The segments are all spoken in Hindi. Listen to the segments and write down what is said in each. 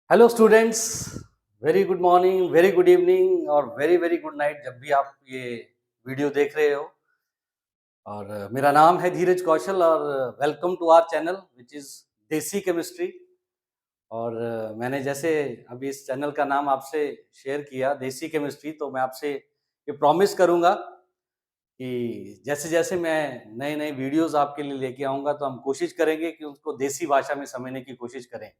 Hello students. Very good morning, very good evening और वेरी वेरी गुड नाइट जब भी आप ये वीडियो देख रहे हो। और मेरा नाम है धीरज कौशल और welcome to our channel which is Desi chemistry. और मैंने जैसे अभी इस चैनल का नाम आपसे शेयर किया देसी केमिस्ट्री, तो मैं आपसे ये प्रॉमिस करूँगा कि जैसे-जैसे मैं नए-नए वीडियोज़ आपके लिए लेके आऊँगा तो हम कोशिश करेंगे कि उसको देसी भाषा में समझने की कोशिश करें।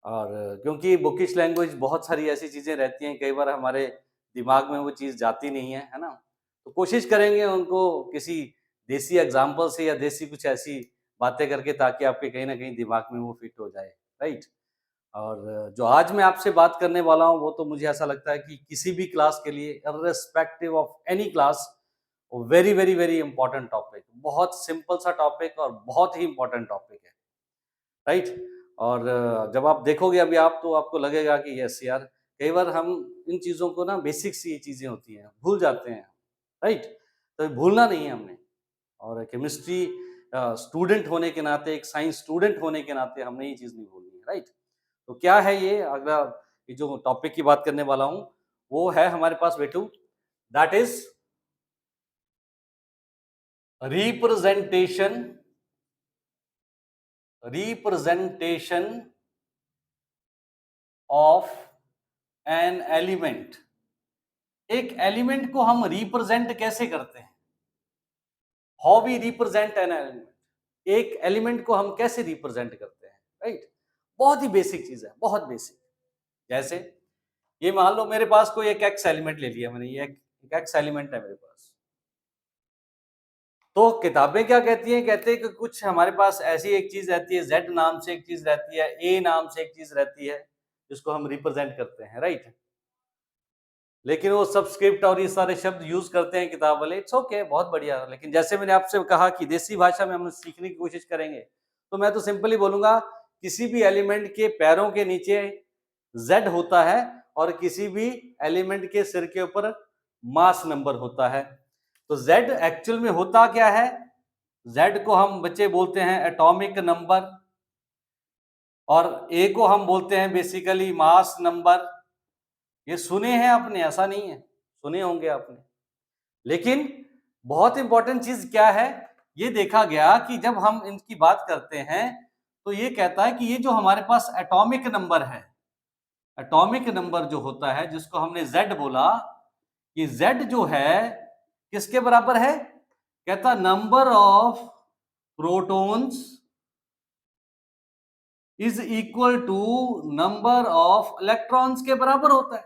और क्योंकि बुकिश लैंग्वेज बहुत सारी ऐसी चीज़ें रहती हैं, कई बार हमारे दिमाग में वो चीज़ जाती नहीं है ना? तो कोशिश करेंगे उनको किसी देसी एग्ज़ाम्पल से या देसी कुछ ऐसी बातें करके ताकि आपके कहीं न कहीं दिमाग में वो फिट हो जाए, राइट? और जो आज मैं आपसे बात करने वाला हूँ, वो तो मुझे ऐसा लगता है कि किसी भी क्लास के लिए irrespective of any class, very, very, very important topic, बहुत सिंपल सा टॉपिक और बहुत ही इम्पोर्टेंट टॉपिक है। राइट? और जब आप देखोगे अभी आप तो आपको लगेगा कि यस यार, कई बार हम इन चीज़ों को ना बेसिक सी ये चीज़ें होती हैं, भूल जाते हैं, राइट? तो भूलना नहीं है हमने। और केमिस्ट्री स्टूडेंट होने के नाते, एक साइंस स्टूडेंट होने के नाते हमने ये चीज़ नहीं भूलनी है, राइट? तो क्या है ये अगला ये जो टॉपिक की बात करने वाला हूँ, वो है हमारे पास बेटू, that is representation representation of an element. एक एलिमेंट को हम रिप्रेजेंट कैसे करते हैं? How we represent an element. एक एलिमेंट को हम कैसे रिप्रेजेंट करते हैं, राइट? बहुत ही बेसिक चीज है, बहुत बेसिक। जैसे ये मान लो मेरे पास कोई एक एक्स एलिमेंट ले लिया मैंने, ये एक एक्स एलिमेंट है मेरे पास। तो किताबें क्या कहती हैं? कहते हैं कि कुछ हमारे पास ऐसी एक चीज रहती है, जेड नाम से एक चीज रहती है, ए नाम से एक चीज रहती है, जिसको हम रिप्रेजेंट करते हैं, राइट? लेकिन वो सबस्क्रिप्ट और ये सारे शब्द यूज करते हैं किताब वाले, इट्स ओके, बहुत बढ़िया। लेकिन जैसे मैंने आपसे कहा कि देसी भाषा में हम सीखने की कोशिश करेंगे, तो मैं तो सिंपली बोलूंगा किसी भी एलिमेंट के पैरों के नीचे जेड होता है और किसी भी एलिमेंट के सिर के ऊपर मास नंबर होता है। तो जेड एक्चुअल में होता क्या है? जेड को हम बच्चे बोलते हैं एटॉमिक नंबर और ए को हम बोलते हैं बेसिकली मास नंबर। ये सुने हैं आपने? ऐसा नहीं है, सुने होंगे आपने। लेकिन बहुत इंपॉर्टेंट चीज क्या है, ये देखा गया कि जब हम इनकी बात करते हैं तो ये कहता है कि ये जो हमारे पास एटॉमिक नंबर है, एटॉमिक नंबर जो होता है जिसको हमने जेड बोला, ये जेड जो है किसके बराबर है? कहता number of protons is equal to number of electrons के बराबर होता है।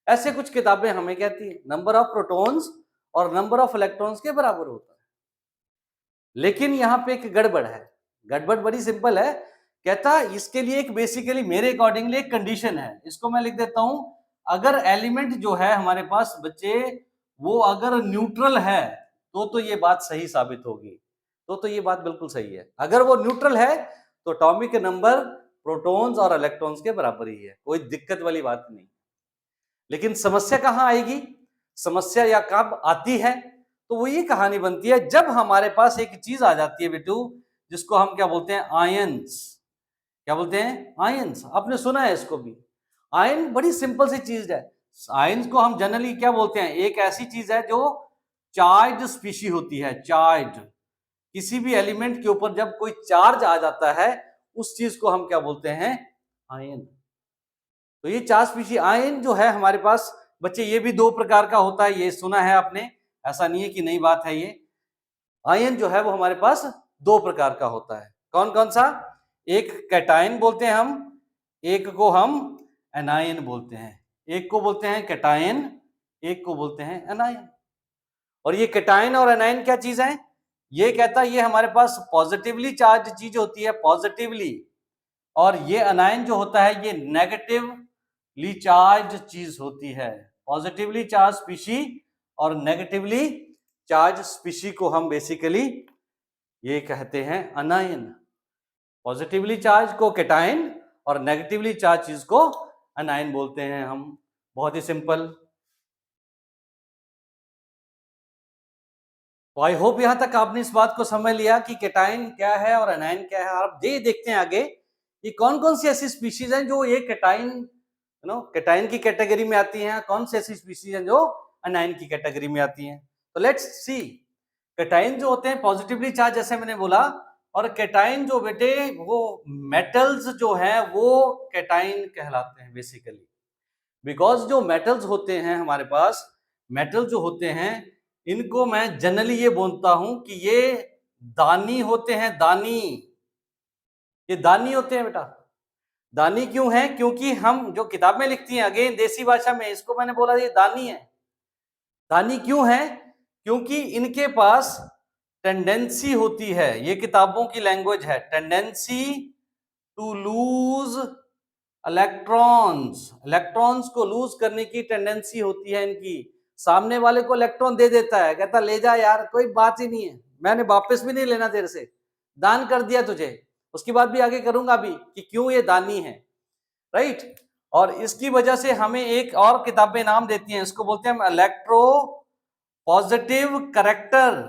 ऐसे कुछ किताबें हमें कहती है नंबर ऑफ प्रोटॉन्स और नंबर ऑफ इलेक्ट्रॉन्स के बराबर होता है। लेकिन यहां पे एक गड़बड़ है। गड़बड़ बड़ी सिंपल है। कहता इसके लिए एक बेसिकली मेरे अकॉर्डिंगली एक कंडीशन है, इसको मैं लिख देता हूं। अगर एलिमेंट जो है हमारे पास बच्चे वो अगर न्यूट्रल है तो ये बात सही साबित होगी। तो ये बात बिल्कुल सही है। अगर वो न्यूट्रल है तो एटॉमिक नंबर प्रोटॉन्स और इलेक्ट्रॉन्स के बराबर ही है, कोई दिक्कत वाली बात नहीं। लेकिन समस्या कहां आएगी? समस्या या कब आती है? तो वो ये कहानी बनती है जब हमारे पास एक चीज आ जाती है बेटू, जिसको हम क्या बोलते हैं? आयंस। क्या बोलते हैं? आयंस। आपने सुना है इसको भी। आयन बड़ी सिंपल सी चीज है। आयंस को हम जनरली क्या बोलते हैं? एक ऐसी चीज है जो चार्ज स्पीशी होती है। चार्ज, किसी भी एलिमेंट के ऊपर जब कोई चार्ज आ जाता है उस चीज को हम क्या बोलते हैं? आयन। तो ये चार स्पीशी आयन जो है हमारे पास बच्चे, ये भी दो प्रकार का होता है, ये सुना है आपने, ऐसा नहीं है कि नई बात है ये। आयन जो है वो हमारे पास दो प्रकार का होता है। कौन कौन सा? एक कैटायन बोलते हैं हम, एक को हम एनायन बोलते हैं। एक को बोलते हैं कैटायन, एक को बोलते हैं एनायन। और ये कैटायन और एनायन क्या चीज है? ये कहता है ये हमारे पास पॉजिटिवली चार्ज चीज होती है, पॉजिटिवली। और ये अनायन जो होता है ये नेगेटिवली चार्ज चीज होती है। पॉजिटिवली चार्ज स्पीशी और नेगेटिवली चार्ज स्पीशी को हम बेसिकली ये कहते हैं अनायन। पॉजिटिवली चार्ज को कैटायन और नेगेटिवली चार्ज चीज को अनायन बोलते हैं हम। बहुत ही सिंपल। तो आई होप यहां तक आपने इस बात को समझ लिया कि कैटायन क्या है और अनायन क्या है। आप ये देखते हैं आगे ये कौन कौन सी ऐसी स्पीशीज हैं जो ये कैटाइन कैटाइन की कैटेगरी में आती हैं, कौन सी ऐसी स्पीशीज हैं जो अनाइन की कैटेगरी में आती हैं। तो लेट्स सी, कैटाइन जो होते हैं पॉजिटिवली चार्ज, जैसे मैंने बोला, और कैटाइन जो बेटे वो मेटल्स जो हैं वो कैटाइन कहलाते हैं बेसिकली, बिकॉज जो मेटल्स होते हैं हमारे पास, मेटल जो होते हैं इनको मैं जनरली ये बोलता हूं कि ये दानी होते हैं, दानी, ये दानी होते हैं बेटा। दानी क्यों है? क्योंकि हम जो किताब में लिखती हैं, अगेन देसी भाषा में इसको मैंने बोला ये दानी है। दानी क्यों है? क्योंकि इनके पास टेंडेंसी होती है, ये किताबों की लैंग्वेज है, tendency to lose electrons, electrons को लूज करने की टेंडेंसी होती है इनकी। सामने वाले को इलेक्ट्रॉन दे देता है, कहता ले जा यार, कोई बात ही नहीं है, मैंने वापस भी नहीं लेना तेरे से, दान कर दिया तुझे। उसकी बात भी आगे करूंगा भी कि क्यों ये दानी है, राइट। और इसकी वजह से हमें एक और किताबें नाम देती हैं, इसको बोलते हैं इलेक्ट्रो पॉजिटिव करेक्टर।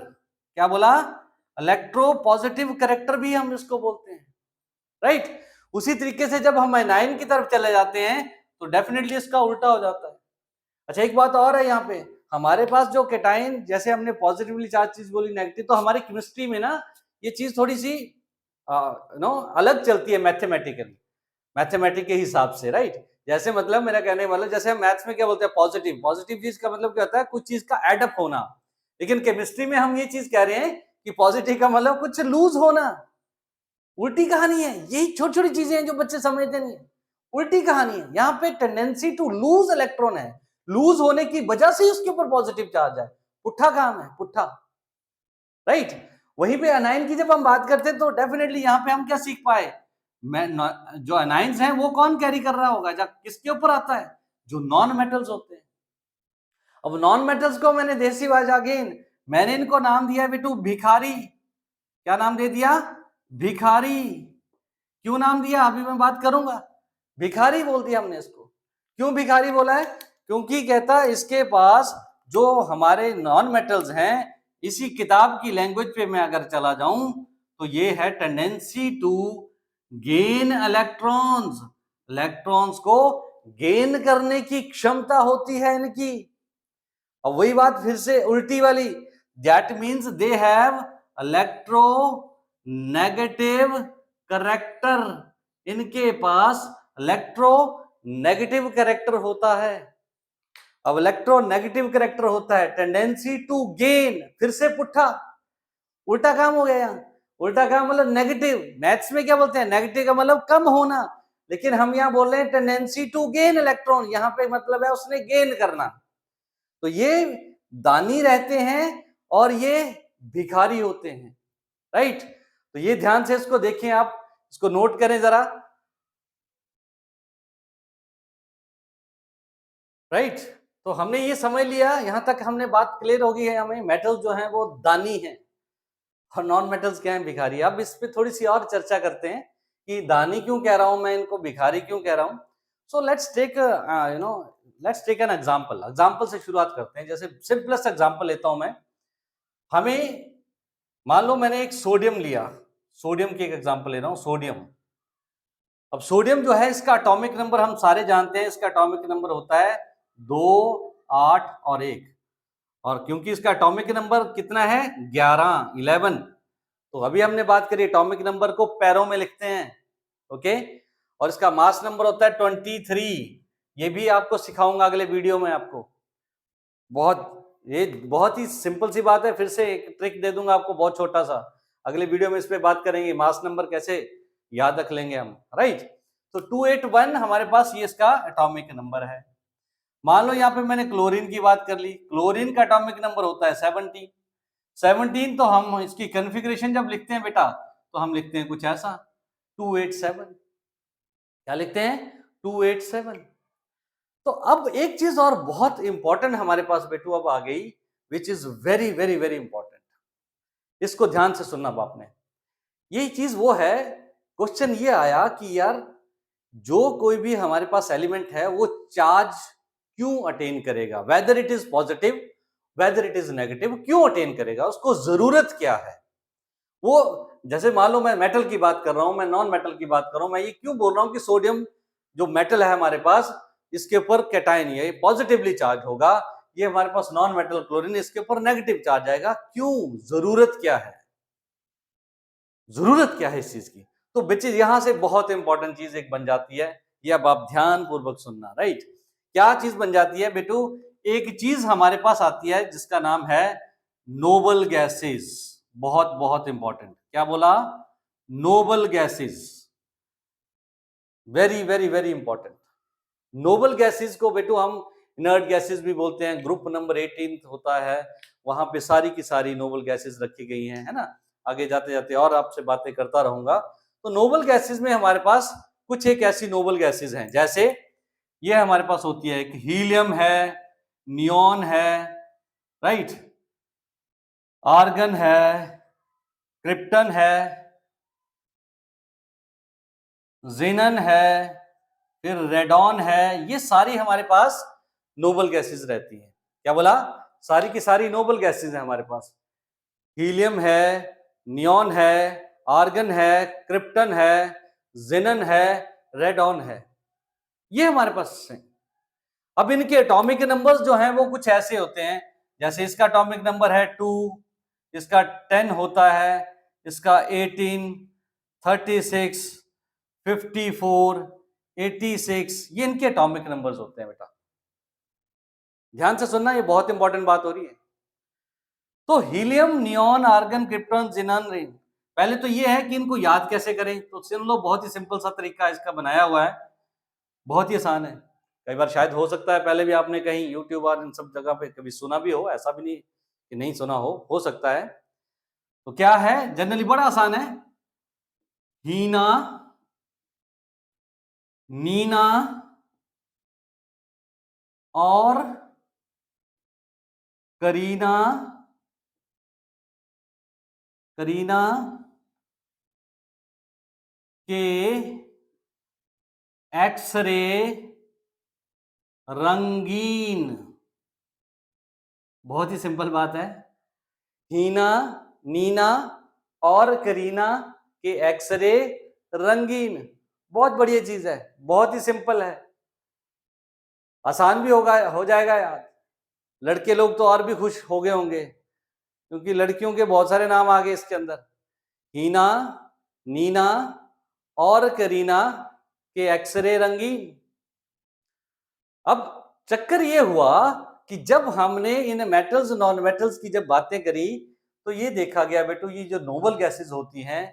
क्या बोला? इलेक्ट्रो पॉजिटिव करेक्टर भी हम इसको बोलते हैं, राइट। उसी तरीके से जब हम एनाइन की तरफ चले जाते हैं तो डेफिनेटली इसका उल्टा हो जाता है। अच्छा, एक बात और है यहाँ पे, हमारे पास जो कैटाइन, जैसे हमने पॉजिटिवली चार्ज चीज बोली नेगेटिव, तो हमारी केमिस्ट्री में ना ये चीज थोड़ी सी अलग चलती है मैथमेटिकली, मैथमेटिक के हिसाब से, राइट। जैसे मतलब मेरा कहने वाला, जैसे हम मैथ्स में क्या बोलते हैं, पॉजिटिव, पॉजिटिव चीज का मतलब क्या होता है, कुछ चीज का एडअप होना। लेकिन केमिस्ट्री में हम ये चीज कह रहे हैं कि पॉजिटिव का मतलब कुछ लूज होना। उल्टी कहानी है, यही छोटी छोटी चीजें हैं जो बच्चे समझते नहीं है, उल्टी कहानी है। यहाँ पे टेंडेंसी टू लूज इलेक्ट्रॉन है, लूज होने की वजह से उसके ऊपर पॉजिटिव चार्ज है, पुट्ठा काम है, पुट्ठा, राइट। वहीं पे अनाइन की जब हम बात करते हैं तो डेफिनेटली यहाँ पे हम क्या सीख पाए, जो अनाइंस हैं वो कौन कैरी कर रहा होगा, जब किसके ऊपर आता है, जो नॉन मेटल्स होते हैं। अब नॉन मेटल्स को मैंने देसी भाषा, अगेन मैंने इनको नाम दिया बेटू भिखारी। क्या नाम दे दिया? भिखारी। क्यों नाम दिया अभी मैं बात करूंगा, भिखारी बोल दिया हमने इसको। क्यों भिखारी बोला है? क्योंकि कहता इसके पास जो हमारे नॉन मेटल्स हैं, इसी किताब की लैंग्वेज पे मैं अगर चला जाऊं तो ये है tendency to gain electrons, electrons को गेन करने की क्षमता होती है इनकी। और वही बात फिर से उल्टी वाली, that means they have electro negative character, इनके पास इलेक्ट्रो नेगेटिव करेक्टर होता है। अब इलेक्ट्रो नेगेटिव करेक्टर होता है, टेंडेंसी टू गेन, फिर से पुट्ठा, उल्टा काम हो गया यहाँ। उल्टा काम मतलब नेगेटिव, मैथ्स में क्या बोलते हैं, नेगेटिव का मतलब कम होना, लेकिन हम यहाँ बोल रहे हैं टेंडेंसी टू गेन इलेक्ट्रॉन, यहाँ पे मतलब है उसने गेन करना। तो ये दानी रहते हैं और ये भिखारी होते हैं, राइट। तो ये ध्यान से इसको देखें, आप इसको नोट करें जरा, राइट। तो हमने ये समझ लिया, यहां तक हमने बात क्लियर हो गई है हमें, मेटल्स जो हैं वो दानी हैं और नॉन मेटल्स क्या हैं, भिखारी। अब इस पे थोड़ी सी और चर्चा करते हैं कि दानी क्यों कह रहा हूं मैं, इनको भिखारी क्यों कह रहा हूं। So let's take let's take an example, example से शुरुआत करते हैं। जैसे सिंपलेस्ट एग्जांपल लेता हूं मैं, हमें मान लो मैंने एक सोडियम लिया, सोडियम की एक एग्जांपल ले रहा हूं, सोडियम। अब सोडियम जो है इसका एटॉमिक नंबर हम सारे जानते हैं, इसका एटॉमिक नंबर होता है 2, 8 और 1। और क्योंकि इसका एटॉमिक नंबर कितना है 11, तो अभी हमने बात करी एटॉमिक नंबर को पैरों में लिखते हैं, ओके। और इसका मास नंबर होता है 23, ये भी आपको सिखाऊंगा अगले वीडियो में आपको। ये बहुत ही सिंपल सी बात है, फिर से एक ट्रिक दे दूंगा आपको बहुत छोटा सा, अगले वीडियो में इस पे बात करेंगे, मास नंबर कैसे याद रख लेंगे हम, राइट। तो 281 हमारे पास ये इसका एटॉमिक नंबर है। मान लो यहाँ पे मैंने क्लोरीन की बात कर ली, क्लोरीन का एटॉमिक नंबर होता है 17। तो हम इसकी कॉन्फ़िगरेशन जब लिखते हैं बेटा तो हम लिखते हैं कुछ ऐसा 287। क्या लिखते हैं? 287। तो अब एक चीज और बहुत इंपॉर्टेंट हमारे पास बेटू अब आ गई, which is very very very important, इसको ध्यान से सुनना बाप ने। यही चीज वो है, क्वेश्चन ये आया कि यार जो कोई भी हमारे पास एलिमेंट है वो चार्ज क्यों अटेन करेगा, whether it is positive whether it is negative, क्यों अटेन करेगा, उसको जरूरत क्या है। वो जैसे मान लो मैं मेटल की बात कर रहा हूं, मैं नॉन मेटल की बात कर रहा हूं, मैं ये क्यों बोल रहा हूं कि सोडियम जो मेटल है हमारे पास, इसके ऊपर कैटायन ये पॉजिटिवली चार्ज होगा, ये हमारे पास नॉन मेटल क्लोरीन इसके ऊपर नेगेटिव चार्ज आएगा। क्यों? जरूरत क्या है, जरूरत क्या है इस चीज की? तो बच्चे यहां से बहुत इंपॉर्टेंट चीज एक बन जाती है, ये अब आप ध्यान पूर्वक सुनना। राइट, क्या चीज बन जाती है बेटू? एक चीज हमारे पास आती है जिसका नाम है नोबल गैसेस। बहुत बहुत इंपॉर्टेंट, क्या बोला? Noble gases, very very very important. Noble gases को बेटू हम इनर्ट गैसेस भी बोलते हैं, ग्रुप नंबर 18 होता है, वहां पे सारी की सारी नोबल गैसेस रखी गई हैं, है ना। आगे जाते जाते और आपसे बातें करता रहूंगा। तो नोबल गैसेस में हमारे पास कुछ एक ऐसी नोबल गैसेस हैं, जैसे ये हमारे पास होती है, एक हीलियम है, नियॉन है, राइट, आर्गन है, क्रिप्टन है, जिनन है, फिर रेडॉन है, ये सारी हमारे पास नोबल गैसेस रहती हैं। क्या बोला? सारी की सारी नोबल गैसेस हैं हमारे पास। हीलियम है, नियॉन है, आर्गन है, क्रिप्टन है, जिनन है, रेडॉन है, ये हमारे पास है। अब इनके एटॉमिक नंबर्स जो हैं वो कुछ ऐसे होते हैं, जैसे इसका एटॉमिक नंबर है 2, इसका 10 होता है, इसका 18, 36, 54, 86, ये इनके एटॉमिक नंबर्स होते हैं बेटा। ध्यान से सुनना, ये बहुत इंपॉर्टेंट बात हो रही है। तो helium, neon, argon, krypton, xenon, radon, पहले तो ये है कि इनको याद कैसे करें। तो सुन लो, बहुत ही सिंपल सा तरीका इसका बनाया हुआ है, बहुत ही आसान है। कई बार शायद हो सकता है पहले भी आपने कहीं यूट्यूब और इन सब जगह पे कभी सुना भी हो, ऐसा भी नहीं कि नहीं सुना हो सकता है। तो क्या है, जनरली बड़ा आसान है, हीना, नीना और करीना, करीना के एक्सरे रंगीन। बहुत ही सिंपल बात है, हीना, नीना और करीना के एक्सरे रंगीन। बहुत बढ़िया चीज है, बहुत ही सिंपल है, आसान भी होगा, हो जाएगा याद। लड़के लोग तो और भी खुश हो गए होंगे, क्योंकि लड़कियों के बहुत सारे नाम आ गए इसके अंदर, हीना, नीना और करीना के एक्सरे रंगीन। अब चक्कर ये हुआ कि जब हमने इन मेटल्स नॉन मेटल्स की जब बातें करी, तो ये देखा गया बेटू, ये जो नोबल गैसेस होती हैं,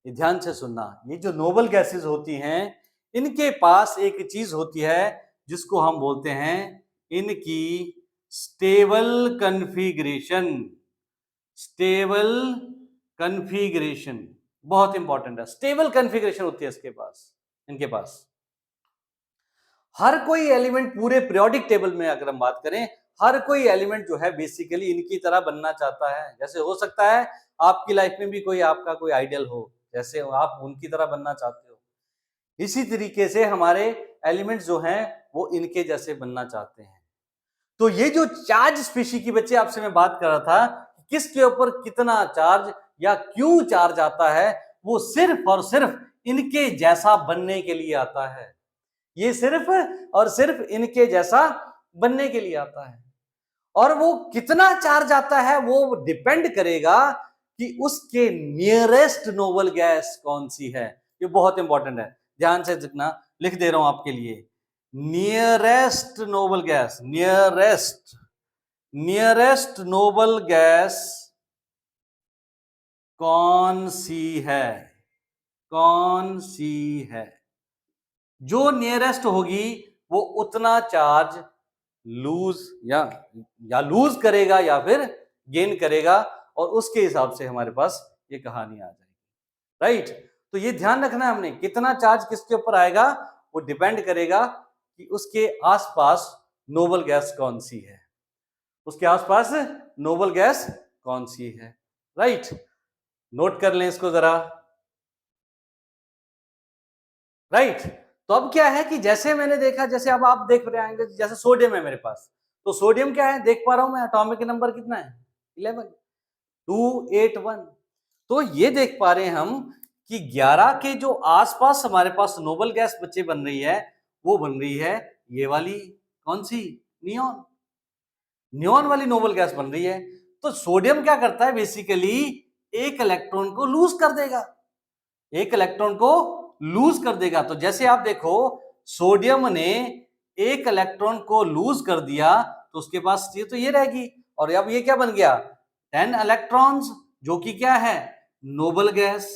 ये ध्यान से सुनना, ये जो नोबल गैसेस होती हैं, इनके पास एक चीज होती है जिसको हम बोलते हैं इनकी स्टेबल कन्फिग्रेशन। स्टेबल कन्फिग्रेशन बहुत इंपॉर्टेंट है, स्टेबल कन्फिग्रेशन होती है इसके पास, इनके पास। हर कोई एलिमेंट पूरे पीरियोडिक टेबल में अगर हम बात करें, हर कोई एलिमेंट जो है बेसिकली इनकी तरह बनना चाहता है। जैसे हो सकता है आपकी लाइफ में भी कोई आपका कोई आइडियल हो, जैसे आप उनकी तरह बनना चाहते हो, इसी तरीके से हमारे एलिमेंट्स जो हैं वो इनके जैसे बनना चाहते हैं। तो ये जो चार्ज स्पीशी की बच्चे आपसे मैं बात कर रहा था, किसके ऊपर कितना चार्ज या क्यों चार्ज आता है, वो सिर्फ और सिर्फ इनके जैसा बनने के लिए आता है। ये सिर्फ और सिर्फ इनके जैसा बनने के लिए आता है। और वो कितना चार्ज आता है वो डिपेंड करेगा कि उसके नियरेस्ट नोबल गैस कौन सी है। ये बहुत इंपॉर्टेंट है, ध्यान से देखना, लिख दे रहा हूं आपके लिए, nearest noble gas, nearest noble gas कौन सी है, कौन सी है। जो नियरेस्ट होगी वो उतना चार्ज लूज या लूज करेगा या फिर गेन करेगा, और उसके हिसाब से हमारे पास ये कहानी आ जाएगी। राइट, तो ये ध्यान रखना है हमने, कितना चार्ज किसके ऊपर आएगा वो डिपेंड करेगा कि उसके आसपास नोबल गैस कौन सी है, उसके आसपास नोबल गैस कौन सी है। राइट, नोट कर लें इसको जरा। राइट, तो अब क्या है कि जैसे मैंने देखा, जैसे अब आप देख रहे आएंगे, जैसे सोडियम है मेरे पास, तो सोडियम क्या है देख पा रहा हूं मैं, एटॉमिक नंबर कितना है 11, 281। तो ये देख पा रहे हैं हम कि 11 के जो आसपास हमारे पास नोबल गैस बच्चे बन रही है, वो बन रही है ये वाली, कौन सी, नियॉन। नियॉन वाली नोबल गैस बन रही है। तो सोडियम क्या करता है, बेसिकली एक इलेक्ट्रॉन को लूज कर देगा, एक इलेक्ट्रॉन को लूज कर देगा। तो जैसे आप देखो, सोडियम ने एक इलेक्ट्रॉन को लूज कर दिया, तो उसके पास ये तो ये रहेगी, और अब ये क्या बन गया, 10 इलेक्ट्रॉन्स, जो कि क्या है, नोबल गैस।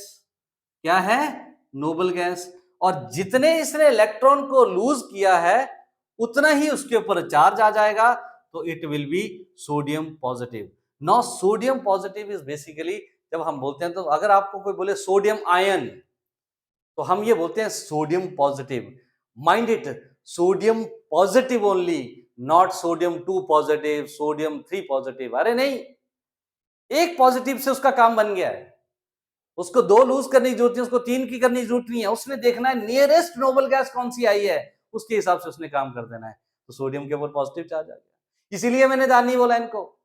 क्या है, नोबल गैस। और जितने इसने इलेक्ट्रॉन को लूज किया है, उतना ही उसके ऊपर चार्ज आ जाएगा, तो it will be sodium positive. Now sodium positive is basically, जब हम बोलते हैं, तो अगर आपको कोई बोले सोडियम आयन, तो हम ये बोलते हैं sodium positive. Mind it, sodium positive only, not sodium 2 positive, sodium 3 positive. अरे नहीं, एक पॉजिटिव से उसका काम बन गया है, उसको 2 लूज करने की जरूरत है, उसको 3 की करने की जरूरत नहीं है। उसने देखना है नियरेस्ट नोबल गैस कौन सी आई है, उसके हिसाब से उसने काम कर देना है। तो सोडियम के ऊपर पॉजिटिव चार्ज आ गया, इसीलिए मैंने दानी बोला इनको,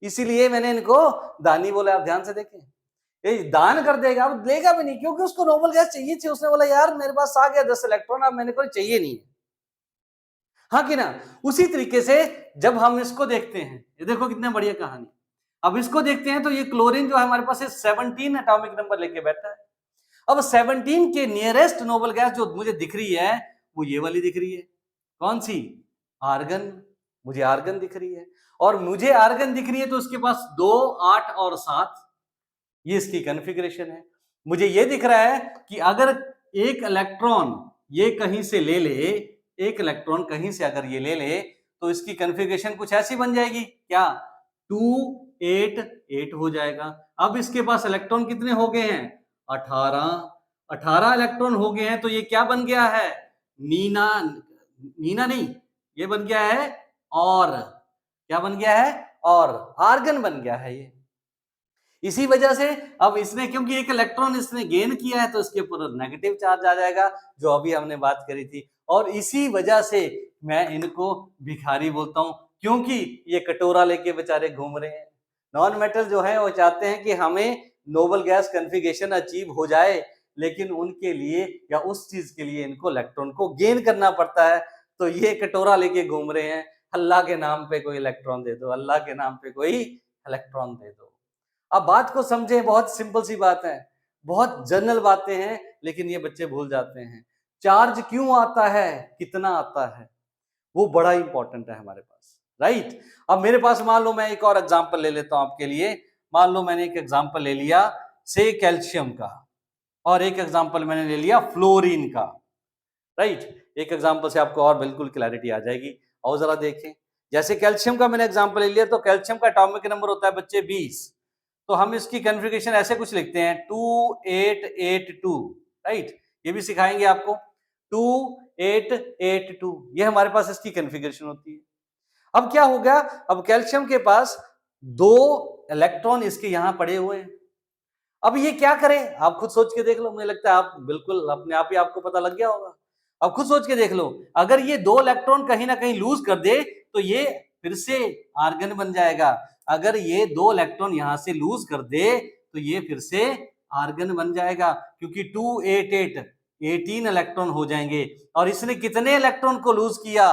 इसीलिए मैंने इनको दानी बोला। आप ध्यान से देखें, ये दान कर देगा, अब लेगा भी नहीं, क्योंकि उसको नोबल गैस चाहिए थी। उसने बोला यार मेरे पास आ गया 10 इलेक्ट्रॉन, अब मैंने कोई चाहिए नहीं है, हाँ कि ना। उसी तरीके से जब हम इसको देखते हैं, ये देखो कितने बढ़िया कहानी। अब इसको देखते हैं, तो ये क्लोरीन जो है हमारे पास 17 एटॉमिक नंबर लेके बैठा है। अब 17 के नियरेस्ट नोबल गैस जो मुझे दिख रही है, वो ये वाली दिख रही है, कौन सी, आर्गन। मुझे आर्गन दिख रही है, और मुझे आर्गन दिख रही है, तो उसके पास 2, 8 और 7, ये इसकी कॉन्फ़िगरेशन है। मुझे ये दिख रहा है कि अगर एक इलेक्ट्रॉन ये कहीं से ले ले, एक इलेक्ट्रॉन कहीं से अगर ये ले ले, तो इसकी कॉन्फ़िगरेशन कुछ ऐसी बन जाएगी, क्या, 2, 8, 8 हो जाएगा। अब इसके पास इलेक्ट्रॉन कितने हो गए हैं, 18 इलेक्ट्रॉन हो गए हैं। तो ये क्या बन गया है, नीना, नीना नहीं, ये बन गया है, और क्या बन गया है, और आर्गन बन गया है ये। इसी वजह से अब इसने, क्योंकि एक इलेक्ट्रॉन इसने गेन किया है, तो इसके ऊपर नेगेटिव चार्ज आ जाएगा, जो अभी हमने बात करी थी। और इसी वजह से मैं इनको भिखारी बोलता हूं, क्योंकि ये कटोरा लेके बेचारे घूम रहे हैं। नॉन मेटल जो है वो चाहते हैं कि हमें नोबल गैस कॉन्फ़िगरेशन अचीव हो जाए, लेकिन उनके लिए या उस चीज के लिए इनको इलेक्ट्रॉन को गेन करना पड़ता है। तो ये कटोरा लेके घूम रहे हैं, अल्लाह के नाम पे कोई इलेक्ट्रॉन दे दो, अल्लाह के नाम पे कोई इलेक्ट्रॉन दे दो। अब बात को समझें, बहुत सिंपल सी बात है, बहुत जनरल बातें हैं, लेकिन ये बच्चे भूल जाते हैं। चार्ज क्यों आता है, कितना आता है, वो बड़ा इंपॉर्टेंट है हमारे पास, राइट। अब मेरे पास मान लो, मैं एक और एग्जांपल ले लेता हूं आपके लिए। मान लो मैंने एक एग्जांपल ले लिया से कैल्शियम का, और एक एग्जांपल मैंने ले लिया फ्लोरीन का, राइट। एक एग्जांपल से आपको और बिल्कुल क्लैरिटी आ जाएगी। और जरा देखें, जैसे कैल्शियम का मैंने एग्जांपल ले लिया, तो कैल्शियम का एटॉमिक नंबर होता है बच्चे 20। तो हम इसकी कॉन्फ़िगरेशन ऐसे कुछ लिखते हैं, 2882, राइट। ये भी सिखाएंगे आपको, 2882, ये हमारे पास इसकी कॉन्फ़िगरेशन होती है। अब क्या हो गया, अब कैल्शियम के पास 2 इलेक्ट्रॉन इसके यहां पड़े हुए हैं। अब ये क्या करें, आप खुद सोच के देख लो, मुझे लगता है आप बिल्कुल अपने आप ही आपको पता लग गया होगा। अब खुद सोच के देख लो, अगर ये 2 इलेक्ट्रॉन कहीं ना कहीं लूज कर दे, तो ये फिर से आर्गन बन जाएगा। अगर ये 2 इलेक्ट्रॉन यहां से लूज कर दे, तो ये फिर से आर्गन बन जाएगा, क्योंकि 288 18 इलेक्ट्रॉन हो जाएंगे। और इसने कितने इलेक्ट्रॉन को लूज किया,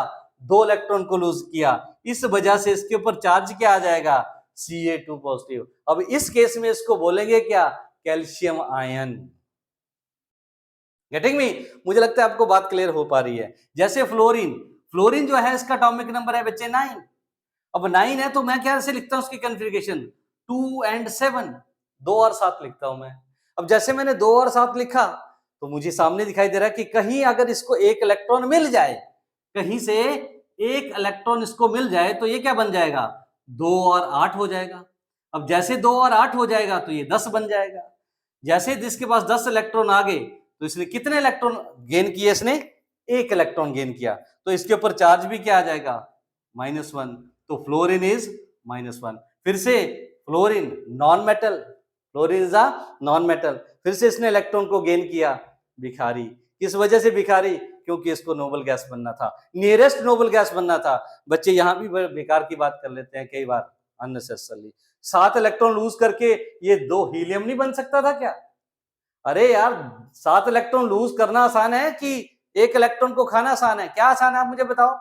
2 इलेक्ट्रॉन को लूज किया। इस वजह से इसके ऊपर चार्ज क्या आ जाएगा, Ca2 पॉजिटिव। अब इस केस में इसको बोलेंगे क्या, कैल्शियम आयन। गेटिंग मी, मुझे लगता है आपको बात क्लियर हो पा रही है। जैसे फ्लोरीन, फ्लोरीन जो है इसका एटॉमिक नंबर है बच्चे 9। अब 9 है, तो मैं क्या से लिखता हूं उसकी कॉन्फ़िगरेशन, 2 और 7, 2 और 7 लिखता हूं मैं। अब जैसे मैंने 2 और 7 लिखा, तो मुझे सामने दिखाई दे रहा है कि कहीं अगर इसको एक इलेक्ट्रॉन मिल जाए, कहीं से एक इलेक्ट्रॉन इसको मिल जाए, तो ये क्या बन जाएगा, 2 और 8 हो जाएगा। अब जैसे 2 और 8 हो जाएगा, तो ये 10 बन जाएगा। जैसे जिसके पास 10 इलेक्ट्रॉन आ गए, तो इसने कितने इलेक्ट्रॉन गेन किए, इसने एक इलेक्ट्रॉन गेन किया, तो इसके ऊपर चार्ज भी क्या आ जाएगा, -1। तो फ्लोरीन इज -1। फिर से fluorine non metal, fluorine is a non metal. फिर से इसने इलेक्ट्रॉन को गेन किया, भिखारी। किस वजह से भिखारी, क्योंकि इसको नोबल गैस बनना था, नियरेस्ट नोबल गैस बनना था। बच्चे यहां भी बेकार की बात कर लेते हैं कई बार अननेसेसरली। 7 इलेक्ट्रॉन लूज करके ये 2 हीलियम नहीं बन सकता था क्या? अरे यार 7 इलेक्ट्रॉन लूज करना आसान है कि 1 इलेक्ट्रॉन को खाना आसान है? क्या आसान है आप मुझे बताओ?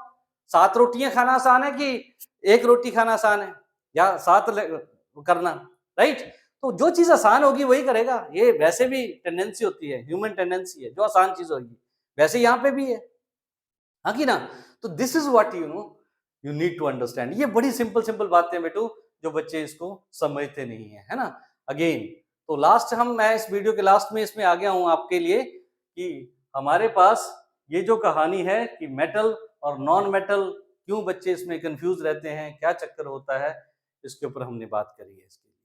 7 रोटियां खाना आसान है कि 1 रोटी खाना आसान है? या 7 करना, राइट? तो जो चीज आसान होगी वही करेगा। ये वैसे भी टेंडेंसी होती है, ह्यूमन टेंडेंसी है, जो आसान चीज होगी वैसे यहाँ पे भी है, हाँ कि ना? तो this is what you need to understand. ये बड़ी सिंपल सिंपल बातें बेटू, जो बच्चे इसको समझते नहीं है ना? अगेन, तो लास्ट मैं इस वीडियो के लास्ट में इसमें आ गया हूं आपके लिए कि हमारे पास ये जो कहानी है कि मेटल और नॉन मेटल, क्यों बच्चे इसमें कंफ्यूज रहते हैं, क्या चक्कर होता है, इसके ऊपर हमने बात करी है इसके लिए।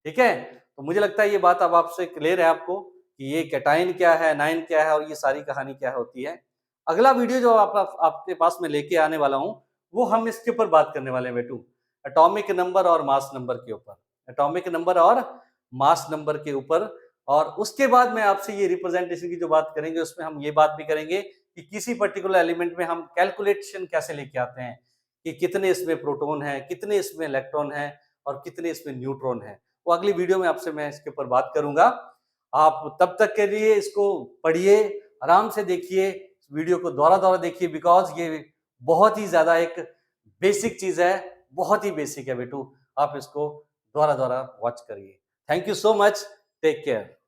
ठीक है, तो मुझे लगता है ये बात अब आपसे क्लियर है आपको कि ये कैटाइन क्या है, नाइन क्या है और ये सारी कहानी क्या होती है। अगला वीडियो जो आपके पास में लेके आने वाला हूं, वो हम इसके ऊपर बात करने वाले हैं बेटू, एटॉमिक नंबर और मास नंबर के ऊपर, एटॉमिक नंबर और मास नंबर के ऊपर। और उसके बाद में आपसे ये रिप्रेजेंटेशन की जो बात करेंगे, उसमें हम ये बात भी करेंगे कि किसी पर्टिकुलर एलिमेंट में हम कैलकुलेशन कैसे लेके आते हैं कि कितने इसमें प्रोटॉन है, कितने इसमें इलेक्ट्रॉन है और कितने इसमें न्यूट्रॉन है। वो अगली वीडियो में आपसे मैं इसके ऊपर बात करूंगा। आप तब तक के लिए इसको पढ़िए, आराम से देखिए, वीडियो को दोहरा दोहरा देखिए, बिकॉज ये बहुत ही ज्यादा एक बेसिक चीज है, बहुत ही बेसिक है बेटू। आप इसको दोहरा दोहरा वॉच करिए। Thank you so much, take care.